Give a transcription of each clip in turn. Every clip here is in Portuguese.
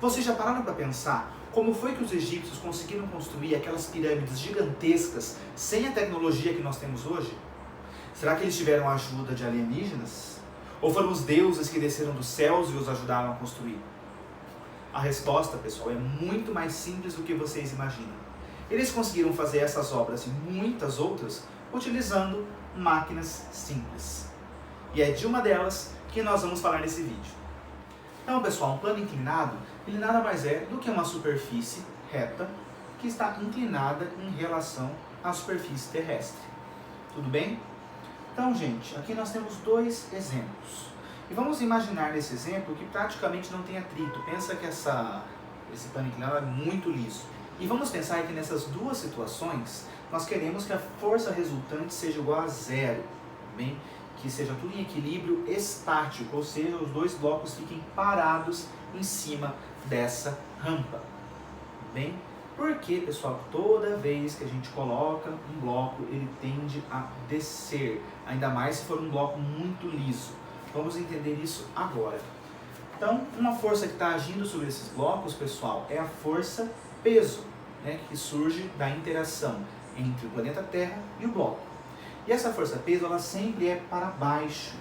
Vocês já pararam para pensar como foi que os egípcios conseguiram construir aquelas pirâmides gigantescas sem a tecnologia que nós temos hoje? Será que eles tiveram a ajuda de alienígenas? Ou foram os deuses que desceram dos céus e os ajudaram a construir? A resposta, pessoal, é muito mais simples do que vocês imaginam. Eles conseguiram fazer essas obras e muitas outras utilizando máquinas simples. E é de uma delas que nós vamos falar nesse vídeo. Então, pessoal, um plano inclinado, ele nada mais é do que uma superfície reta que está inclinada em relação à superfície terrestre. Tudo bem? Então, gente, aqui nós temos dois exemplos. E vamos imaginar nesse exemplo que praticamente não tem atrito. Pensa que esse plano inclinado é muito liso. E vamos pensar que nessas duas situações, nós queremos que a força resultante seja igual a zero. Bem? Que seja tudo em equilíbrio estático, ou seja, os dois blocos fiquem parados em cima dessa rampa. Bem? Porque, pessoal, toda vez que a gente coloca um bloco, ele tende a descer, ainda mais se for um bloco muito liso. Vamos entender isso agora. Então, uma força que está agindo sobre esses blocos, pessoal, é a força peso, né, que surge da interação entre o planeta Terra e o bloco. E essa força peso, ela sempre é para baixo,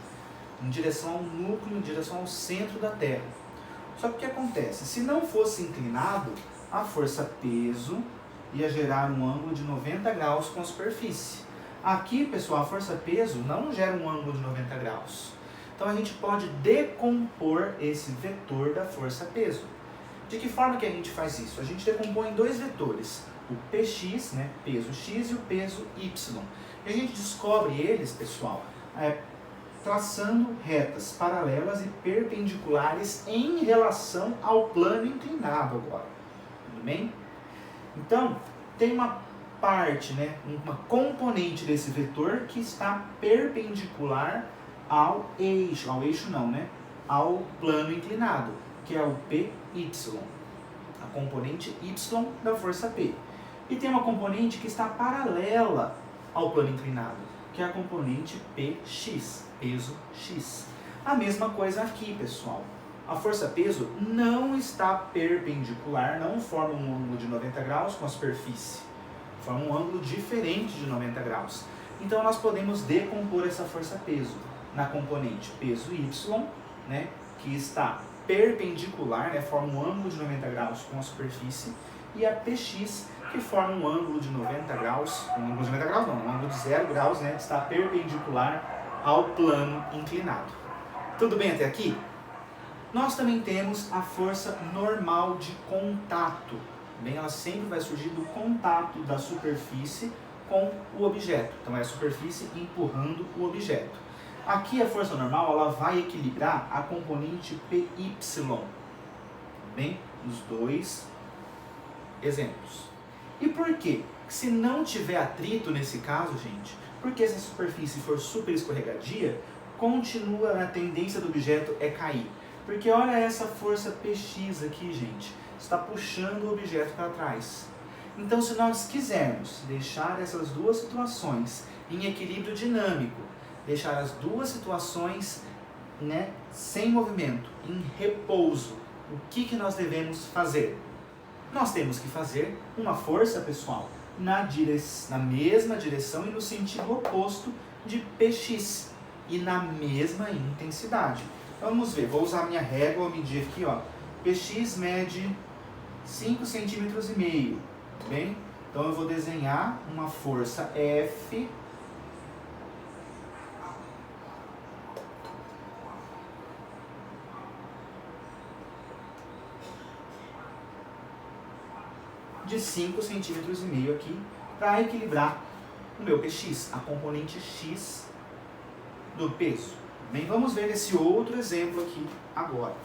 em direção ao núcleo, em direção ao centro da Terra. Só que o que acontece? Se não fosse inclinado, a força peso ia gerar um ângulo de 90 graus com a superfície. Aqui, pessoal, a força peso não gera um ângulo de 90 graus. Então a gente pode decompor esse vetor da força peso. De que forma que a gente faz isso? A gente decompõe em dois vetores, o px, né, peso x, e o peso y. E a gente descobre eles, pessoal, traçando retas paralelas e perpendiculares em relação ao plano inclinado agora. Tudo bem? Então, tem uma parte, né, uma componente desse vetor que está perpendicular ao plano inclinado, que é o PY, a componente Y da força P. E tem uma componente que está paralela ao plano inclinado, que é a componente PX, peso X. A mesma coisa aqui, pessoal. A força peso não está perpendicular, não forma um ângulo de 90 graus com a superfície. Forma um ângulo diferente de 90 graus. Então nós podemos decompor essa força peso na componente peso Y, né, que está perpendicular, né, forma um ângulo de 90 graus com a superfície, e a PX, que forma um ângulo de 90 graus, um ângulo de 90 graus não, um ângulo de 0 graus, né, que está perpendicular ao plano inclinado. Tudo bem até aqui? Nós também temos a força normal de contato. Bem, ela sempre vai surgir do contato da superfície com o objeto. Então é a superfície empurrando o objeto. Aqui a força normal, ela vai equilibrar a componente PY. Bem, nos dois exemplos. E por quê? Se não tiver atrito nesse caso, gente, porque se a superfície for super escorregadia, continua a tendência do objeto é cair. Porque olha essa força PX aqui, gente, está puxando o objeto para trás. Então, se nós quisermos deixar essas duas situações em equilíbrio dinâmico, deixar as duas situações, né, sem movimento, em repouso, o que nós devemos fazer? Nós temos que fazer uma força, pessoal, na mesma direção e no sentido oposto de PX e na mesma intensidade. Vamos ver, vou usar a minha régua, vou medir aqui, ó. PX mede 5,5 cm, bem? Então eu vou desenhar uma força F de 5,5 cm aqui para equilibrar o meu PX, a componente X do peso. Bem, vamos ver esse outro exemplo aqui agora.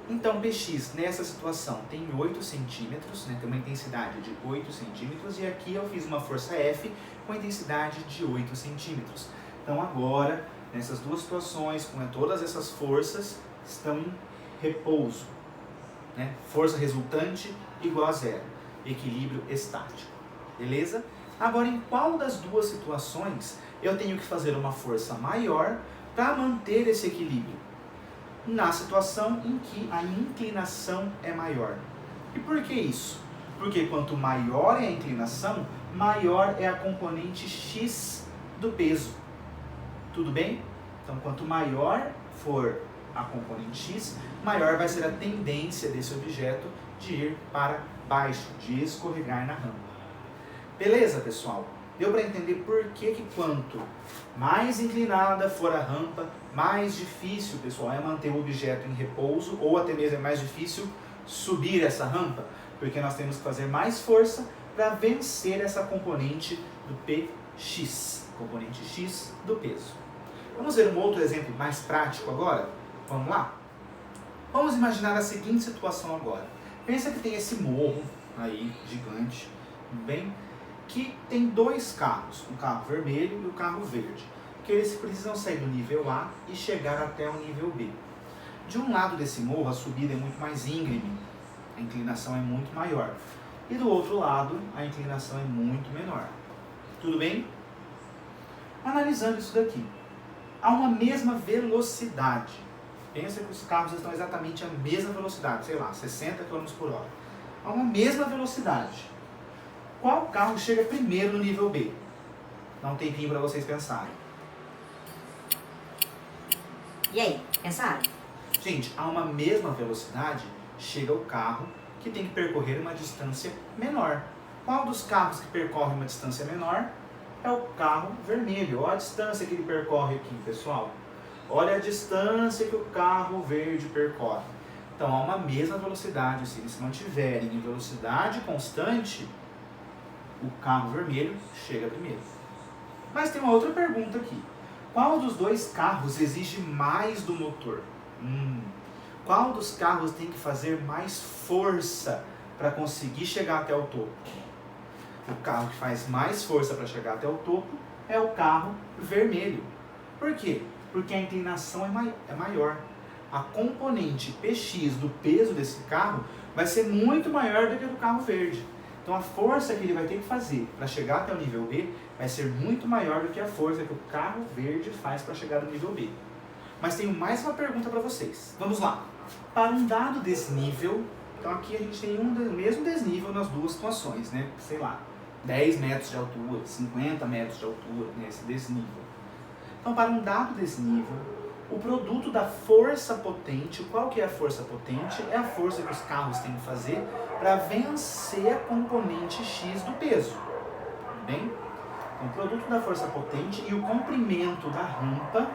Então, PX nessa situação tem 8 centímetros, né, tem uma intensidade de 8 centímetros, e aqui eu fiz uma força F com intensidade de 8 centímetros. Então agora, nessas duas situações, com todas essas forças, estão em repouso. Né? Força resultante igual a zero. Equilíbrio estático. Beleza? Agora, em qual das duas situações eu tenho que fazer uma força maior para manter esse equilíbrio? na situação em que a inclinação é maior. E por que isso? Porque quanto maior é a inclinação, maior é a componente x do peso. Tudo bem? Então, quanto maior for a componente x, maior vai ser a tendência desse objeto de ir para baixo, de escorregar na rampa. Beleza, pessoal? Deu para entender por que quanto mais inclinada for a rampa, mais difícil, pessoal, é manter o objeto em repouso, ou até mesmo é mais difícil subir essa rampa, porque nós temos que fazer mais força para vencer essa componente do px, componente x do peso. Vamos ver um outro exemplo mais prático agora? Vamos lá? Vamos imaginar a seguinte situação agora. Pensa que tem esse morro aí, gigante, bem, que tem dois carros, um carro vermelho e um carro verde, que eles precisam sair do nível A e chegar até o nível B. De um lado desse morro, a subida é muito mais íngreme, a inclinação é muito maior. E do outro lado, a inclinação é muito menor. Tudo bem? Analisando isso daqui, há uma mesma velocidade. Pensa que os carros estão exatamente à mesma velocidade, sei lá, 60 km por hora. Há uma mesma velocidade. Qual carro chega primeiro no nível B? Dá um tempinho para vocês pensarem. E aí, pensaram? Gente, a uma mesma velocidade chega o carro que tem que percorrer uma distância menor. Qual dos carros que percorre uma distância menor? É o carro vermelho. Olha a distância que ele percorre aqui, pessoal. Olha a distância que o carro verde percorre. Então, há uma mesma velocidade. Se eles se mantiverem em velocidade constante, o carro vermelho chega primeiro. Mas tem uma outra pergunta aqui. Qual dos dois carros exige mais do motor? Qual dos carros tem que fazer mais força para conseguir chegar até o topo? O carro que faz mais força para chegar até o topo é o carro vermelho. Por quê? Porque a inclinação é maior. A componente Px do peso desse carro vai ser muito maior do que a do carro verde. Então a força que ele vai ter que fazer para chegar até o nível B vai ser muito maior do que a força que o carro verde faz para chegar no nível B. Mas tenho mais uma pergunta para vocês. Vamos lá. Para um dado desnível, então aqui a gente tem o mesmo desnível nas duas situações, né? Sei lá, 10 metros de altura, 50 metros de altura, nesse desnível. Então, para um dado desnível, o produto da força potente, qual que é a força potente? É a força que os carros têm que fazer para vencer a componente X do peso. Bem? Então, o produto da força potente e o comprimento da rampa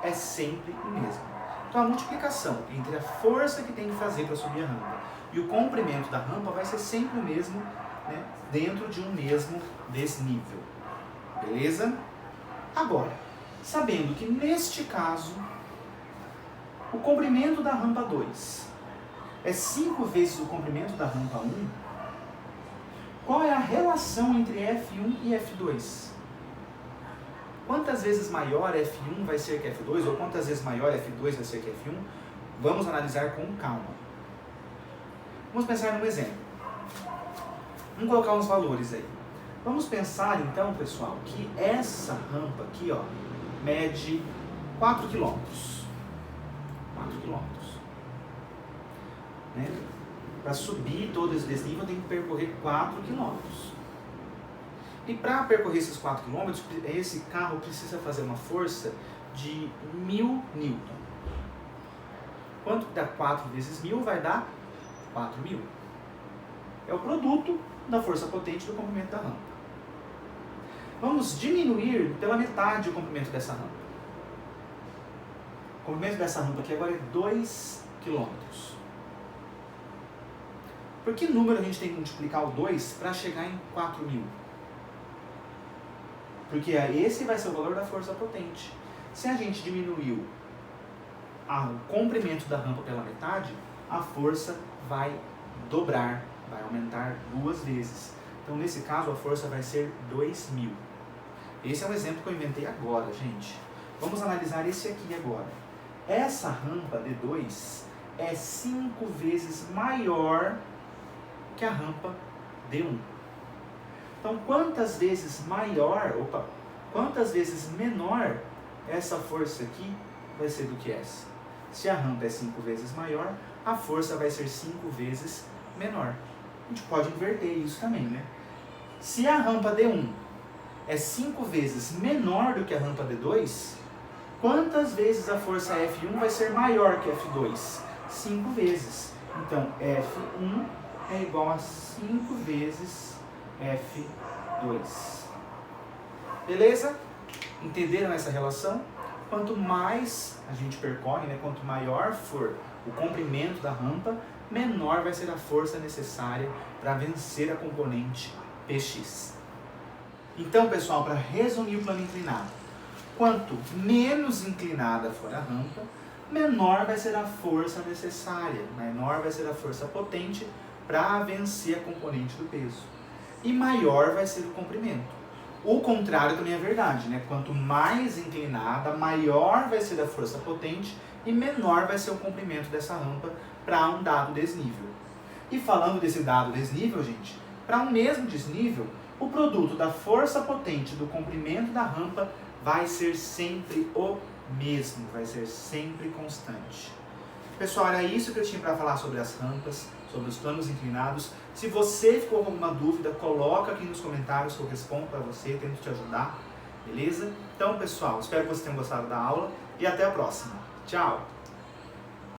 é sempre o mesmo. Então, a multiplicação entre a força que tem que fazer para subir a rampa e o comprimento da rampa vai ser sempre o mesmo, né, dentro de um mesmo desnível. Beleza? Agora, sabendo que neste caso, o comprimento da rampa 2 é 5 vezes o comprimento da rampa 1, qual é a relação entre F1 e F2? Quantas vezes maior F1 vai ser que F2, ou quantas vezes maior F2 vai ser que F1? Vamos analisar com calma. Vamos pensar num exemplo. Vamos colocar uns valores aí. Vamos pensar então, pessoal, que essa rampa aqui, ó, mede 4 km. 4 km. Né? Para subir todo esse desnível, eu tenho que percorrer 4 km. E para percorrer esses 4 km, esse carro precisa fazer uma força de 1000 N. Quanto que dá 4 vezes 1000? Vai dar 4.000. É o produto da força potente do comprimento da rampa. Vamos diminuir pela metade o comprimento dessa rampa. O comprimento dessa rampa aqui agora é 2 km. Por que número a gente tem que multiplicar o 2 para chegar em 4.000? Porque esse vai ser o valor da força potente. Se a gente diminuiu o comprimento da rampa pela metade, a força vai dobrar, vai aumentar 2 vezes. Então, nesse caso, a força vai ser 2.000. Esse é um exemplo que eu inventei agora, gente. Vamos analisar esse aqui agora. Essa rampa D2 é 5 vezes maior que a rampa D1. Então, quantas vezes menor essa força aqui vai ser do que essa? Se a rampa é 5 vezes maior, a força vai ser 5 vezes menor. A gente pode inverter isso também, né? Se a rampa D1 é 5 vezes menor do que a rampa D2, quantas vezes a força F1 vai ser maior que F2? 5 vezes. Então, F1 é igual a 5 vezes F2. Beleza? Entenderam essa relação? Quanto mais a gente percorre, né, quanto maior for o comprimento da rampa, menor vai ser a força necessária para vencer a componente Px. Então, pessoal, para resumir o plano inclinado, quanto menos inclinada for a rampa, menor vai ser a força necessária, menor vai ser a força potente para vencer a componente do peso. E maior vai ser o comprimento. O contrário também é verdade, né? Quanto mais inclinada, maior vai ser a força potente e menor vai ser o comprimento dessa rampa para um dado desnível. E falando desse dado desnível, gente, para um mesmo desnível, o produto da força potente e do comprimento da rampa vai ser sempre o mesmo, vai ser sempre constante. Pessoal, era isso que eu tinha para falar sobre as rampas, sobre os planos inclinados. Se você ficou com alguma dúvida, coloca aqui nos comentários que eu respondo para você, tento te ajudar, beleza? Então, pessoal, espero que vocês tenham gostado da aula e até a próxima. Tchau!